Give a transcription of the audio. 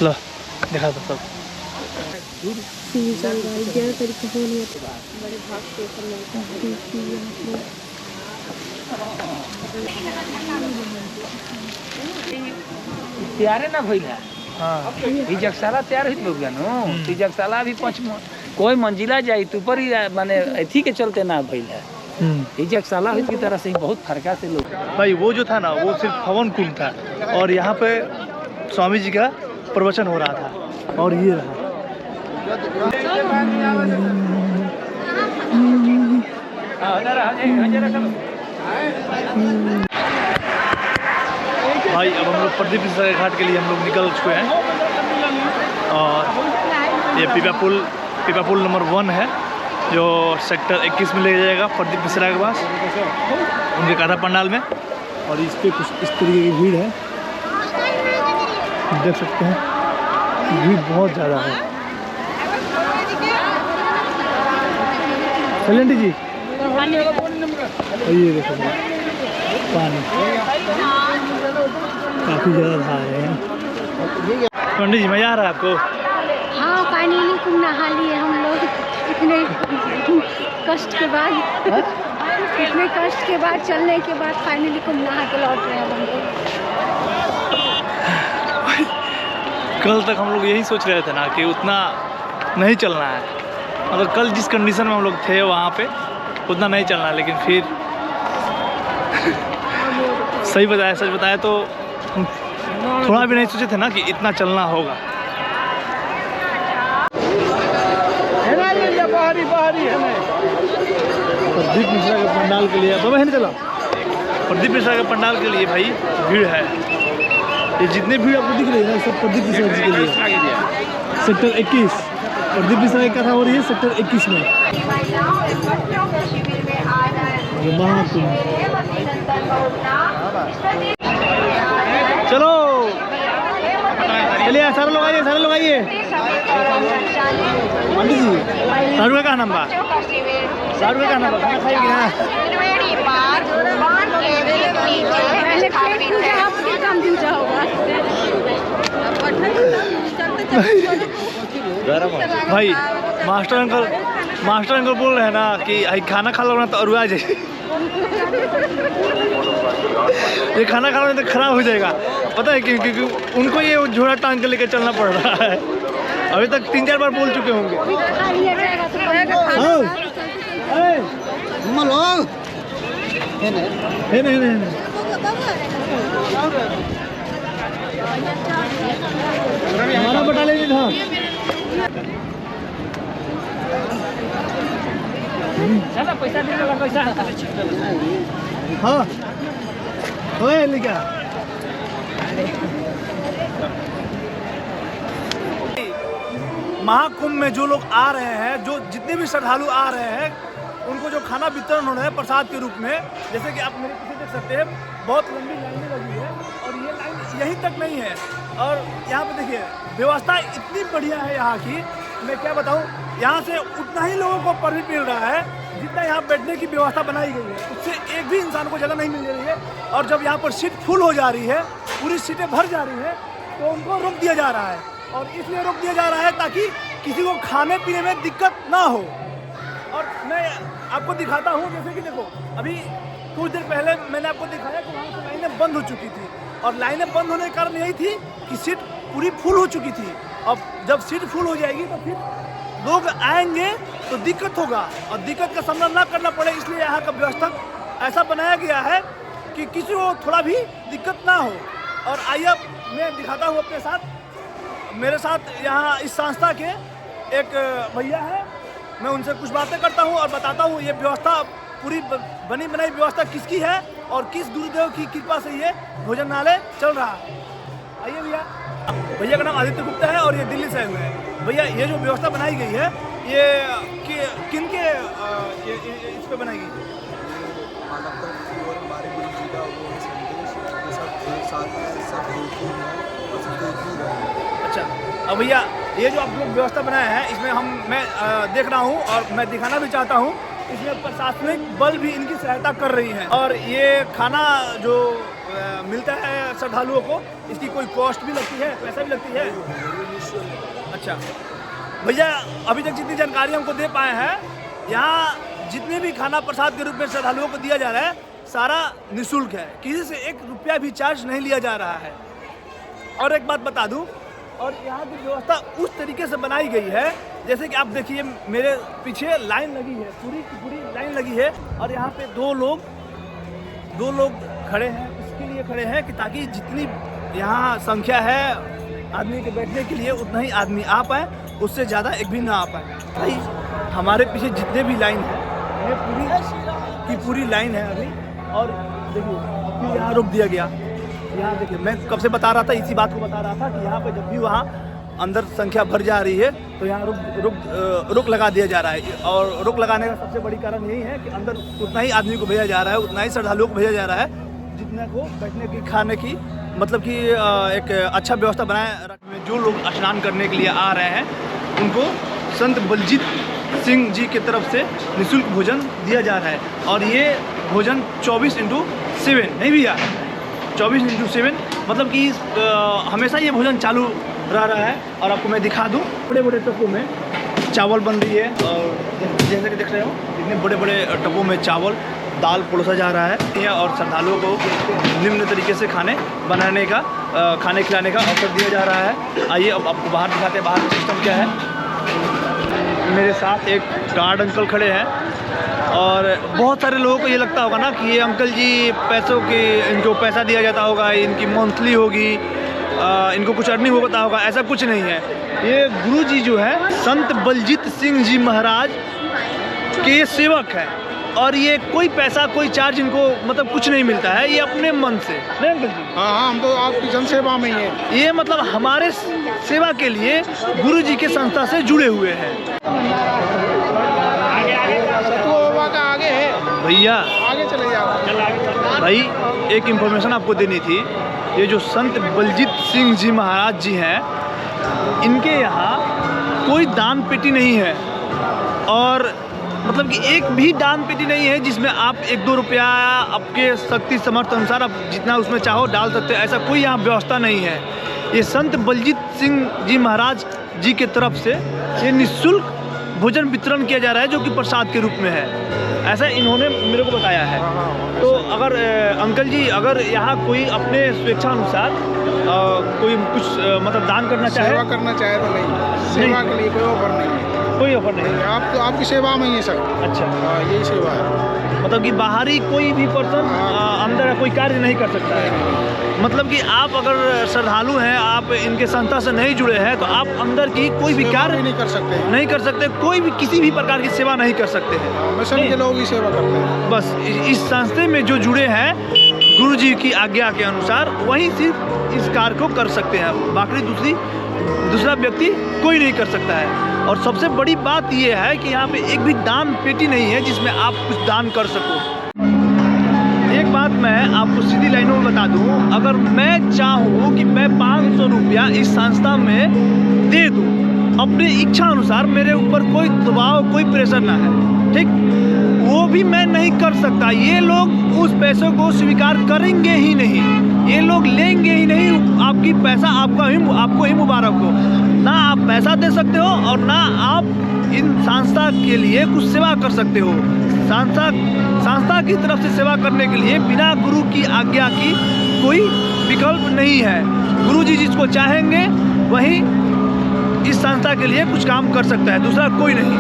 लो दिखा दो सब। तैयार ना भइल है। हाँ ई जगसाला तैयार होइत लोग नु। ई जगसाला अभी कोई मंजिला जाई तू पर ही माने अथी के चलते ना भइल है। ई जगसाला होइत की तरह से बहुत फरका से लोग। भाई वो जो था ना वो सिर्फ हवन कुंड था और यहाँ पे स्वामी जी का प्रवचन हो रहा था और ये रहा। भाई अब हम लोग प्रदीप मिश्रा घाट के लिए हम लोग निकल चुके हैं और ये पीपा पुल नंबर 1 है जो सेक्टर 21 में ले जाएगा प्रदीप मिश्रा के पास उनके कथा पंडाल में। और इस पे कुछ इस तरीके की भीड़ है, देख सकते हैं भीड़ बहुत ज़्यादा है। सैलेंटी जी ये देखो पानी काफ़ी ज़्यादा धार है। पंडित जी मज़ा आ रहा है आपको? हाँ फाइनली कुंभ नहा लिए हम लोग इतने कष्ट के बाद। इतने कष्ट के बाद चलने के बाद फाइनली कुंभ नहा के लौट रहे हैं हम लोग। कल तक हम लोग यही सोच रहे थे ना कि उतना नहीं चलना है, मतलब कल जिस कंडीशन में हम लोग थे वहाँ पे उतना नहीं चलना है, लेकिन फिर सच बताया तो थोड़ा भी नहीं सोचे थे ना कि इतना चलना होगा। प्रदीप मिश्रा के पंडाल के लिए बाबा है ना, चला प्रदीप मिश्रा के पंडाल के लिए भाई भीड़ है। ये जितने भीड़ आपको दिख रही है ना सब प्रदीप मिश्रा जी के लिए। सेक्टर 21 प्रदीप मिश्रा की कथा हो रही है सेक्टर 21 में। चलो चलिए सारे लोग आइए पंडित जी शाहरुख का नंबर खाना खाएगी ना। भाई मास्टर अंकल बोल रहे हैं ना कि खाना खा लो ना तो अरुआ जाए। ये खाना खाना तो खराब हो जाएगा, पता है क्योंकि उनको ये झोला टांग के लेकर चलना पड़ रहा है। अभी तक 3-4 बार बोल चुके होंगे। हमारा बटालियन था। पैसा देगा पैसा। हाँ लिखा महाकुंभ में जो लोग आ रहे हैं, जो जितने भी श्रद्धालु आ रहे हैं उनको जो खाना वितरण हो रहा है प्रसाद के रूप में, जैसे कि आप मेरे पीछे देख सकते हैं बहुत लंबी लाइनें लगी है और ये लाइन यहीं तक नहीं है। और यहाँ पे देखिए व्यवस्था इतनी बढ़िया है यहाँ की, मैं क्या बताऊँ। यहाँ से उतना ही लोगों को परमिट मिल रहा है जितना यहाँ बैठने की व्यवस्था बनाई गई है, उससे एक भी इंसान को ज़्यादा नहीं मिल रही है। और जब यहाँ पर सीट फुल हो जा रही है, पूरी सीटें भर जा रही है, तो उनको रोक दिया जा रहा है। और इसलिए रोक दिया जा रहा है ताकि किसी को खाने पीने में दिक्कत ना हो। और मैं आपको दिखाता हूँ, जैसे कि देखो अभी कुछ देर पहले मैंने आपको दिखाया कि वहाँ से लाइनें बंद हो चुकी थी और लाइनें बंद होने के कारण यही थी कि सीट पूरी फुल हो चुकी थी। अब जब सीट फुल हो जाएगी तो फिर लोग आएंगे तो दिक्कत होगा और दिक्कत का सामना ना करना पड़े, इसलिए यहाँ का व्यवस्था ऐसा बनाया गया है कि किसी को थोड़ा भी दिक्कत ना हो। और आइए मैं दिखाता हूँ अपने साथ, मेरे साथ यहाँ इस संस्था के एक भैया है, मैं उनसे कुछ बातें करता हूँ और बताता हूँ ये व्यवस्था पूरी बनी बनाई व्यवस्था किसकी है और किस गुरुदेव की कृपा से ये भोजनालय चल रहा है। आइए भैया का नाम आदित्य गुप्ता है और ये दिल्ली से आए हुए हैं। भैया ये जो व्यवस्था बनाई गई है ये किन के इस पे बनाई गई है? अच्छा, अब भैया ये जो आप लोग व्यवस्था बनाए हैं इसमें मैं देख रहा हूँ और मैं दिखाना भी चाहता हूँ, इसमें प्रशासनिक बल भी इनकी सहायता कर रही है। और ये खाना जो मिलता है श्रद्धालुओं को? इसकी कोई कॉस्ट भी लगती है, पैसा भी लगती है? अच्छा भैया, अभी तक जितनी जानकारी हमको दे पाए हैं, यहाँ जितने भी खाना प्रसाद के रूप में श्रद्धालुओं को दिया जा रहा है सारा निःशुल्क है, किसी से 1 रुपया भी चार्ज नहीं लिया जा रहा है। और एक बात बता दूं, और यहाँ की व्यवस्था उस तरीके से बनाई गई है जैसे कि आप देखिए मेरे पीछे लाइन लगी है, पूरी की पूरी लाइन लगी है, और यहाँ पे दो लोग खड़े हैं, इसके लिए खड़े हैं कि ताकि जितनी यहाँ संख्या है आदमी के बैठने के लिए उतना ही आदमी आ पाए, उससे ज़्यादा एक भी ना आ पाए। भाई हमारे पीछे जितने भी लाइन है ये पूरी की पूरी लाइन है अभी, और देखिए यहाँ रोक दिया गया। यहाँ देखिए मैं कब से बता रहा था, इसी बात को बता रहा था कि यहाँ पे जब भी वहाँ अंदर संख्या भर जा रही है तो यहाँ रुक लगा दिया जा रहा है। और रुक लगाने का सबसे बड़ी कारण यही है कि अंदर उतना ही आदमी को भेजा जा रहा है, उतना ही श्रद्धालुओं को भेजा जा रहा है जितना को बैठने की, खाने की, मतलब कि एक अच्छा व्यवस्था बनाए। जो लोग स्नान करने के लिए आ रहे हैं उनको संत बलजीत सिंह जी की तरफ से निःशुल्क भोजन दिया जा रहा है। और ये भोजन 24/7 नहीं भैया, 24/7 मतलब कि हमेशा ये भोजन चालू रहा है। और आपको मैं दिखा दूं, बड़े बड़े टपों में चावल बन रही है, और जैसे कि देख रहे हो इतने बड़े बड़े टपों में चावल दाल परोसा जा रहा है, और श्रद्धालुओं को निम्न तरीके से खाने खिलाने का अवसर दिया जा रहा है। आइए अब आपको बाहर दिखाते हैं, बाहर का सिस्टम क्या है। मेरे साथ एक गार्ड अंकल खड़े हैं, और बहुत सारे लोगों को ये लगता होगा ना कि ये अंकल जी पैसों के, इनको पैसा दिया जाता होगा, इनकी मंथली होगी, इनको कुछ अर्निंग होता होगा। ऐसा कुछ नहीं है। ये गुरु जी जो है संत बलजीत सिंह जी महाराज के सेवक हैं, और ये कोई पैसा कोई चार्ज इनको मतलब कुछ नहीं मिलता है, ये अपने मन से। नहीं अंकल जी? हाँ, हम तो आपकी जनसेवा में ही हैं। ये मतलब हमारे सेवा के लिए गुरु जी के संस्था से जुड़े हुए हैं। सतुआ बाबा का आगे है भैया, आगे चले जाओ। भाई एक इन्फॉर्मेशन आपको देनी थी। ये जो संत बलजीत सिंह जी महाराज जी हैं, इनके यहाँ कोई दान पेटी नहीं है, और मतलब कि एक भी दान पेटी नहीं है जिसमें आप 1-2 रुपया आपके शक्ति समर्थ अनुसार आप जितना उसमें चाहो डाल सकते हो। ऐसा कोई यहाँ व्यवस्था नहीं है। ये संत बलजीत सिंह जी महाराज जी के तरफ से ये निःशुल्क भोजन वितरण किया जा रहा है, जो कि प्रसाद के रूप में है, ऐसा इन्होंने मेरे को बताया है। तो अगर अंकल जी, अगर यहाँ कोई अपने स्वेच्छानुसार कोई कुछ मतलब दान करना चाहे, सेवा करना चाहे तो नहीं, सेवा के लिए कोई ऑफर नहीं है। कोई ऑफर नहीं है? आप तो आपकी सेवा में ही है सर। अच्छा, यही सेवा है। मतलब कि बाहरी कोई भी पर्सन अंदर कोई कार्य नहीं कर सकता है। मतलब कि आप अगर श्रद्धालु हैं, आप इनके संस्था से नहीं जुड़े हैं, तो आप अंदर की कोई भी कार्य नहीं कर सकते, कोई भी किसी भी प्रकार की सेवा नहीं कर सकते हैं। मिशन के लोग ही सेवा करते हैं। बस इस संस्था में जो जुड़े हैं गुरु जी की आज्ञा के अनुसार, वही सिर्फ इस कार्य को कर सकते हैं, बाकी दूसरा व्यक्ति कोई नहीं कर सकता है। और सबसे बड़ी बात यह है कि यहाँ पे एक भी दान पेटी नहीं है जिसमें आप कुछ दान कर सको। एक बात मैं आपको सीधी लाइनों में बता दूं, अगर मैं चाहूँ कि मैं 500 रुपया इस संस्था में दे दूँ अपनी इच्छा अनुसार, मेरे ऊपर कोई दबाव कोई प्रेशर ना है, ठीक, वो भी मैं नहीं कर सकता। ये लोग उस पैसों को स्वीकार करेंगे ही नहीं, ये लोग लेंगे ही नहीं। आपकी पैसा आपको ही मुबारक हो। ना आप पैसा दे सकते हो और ना आप इन संस्था के लिए कुछ सेवा कर सकते हो। संस्था की तरफ से सेवा करने के लिए बिना गुरु की आज्ञा की कोई विकल्प नहीं है। गुरु जी जिसको चाहेंगे वही इस संस्था के लिए कुछ काम कर सकता है, दूसरा कोई नहीं।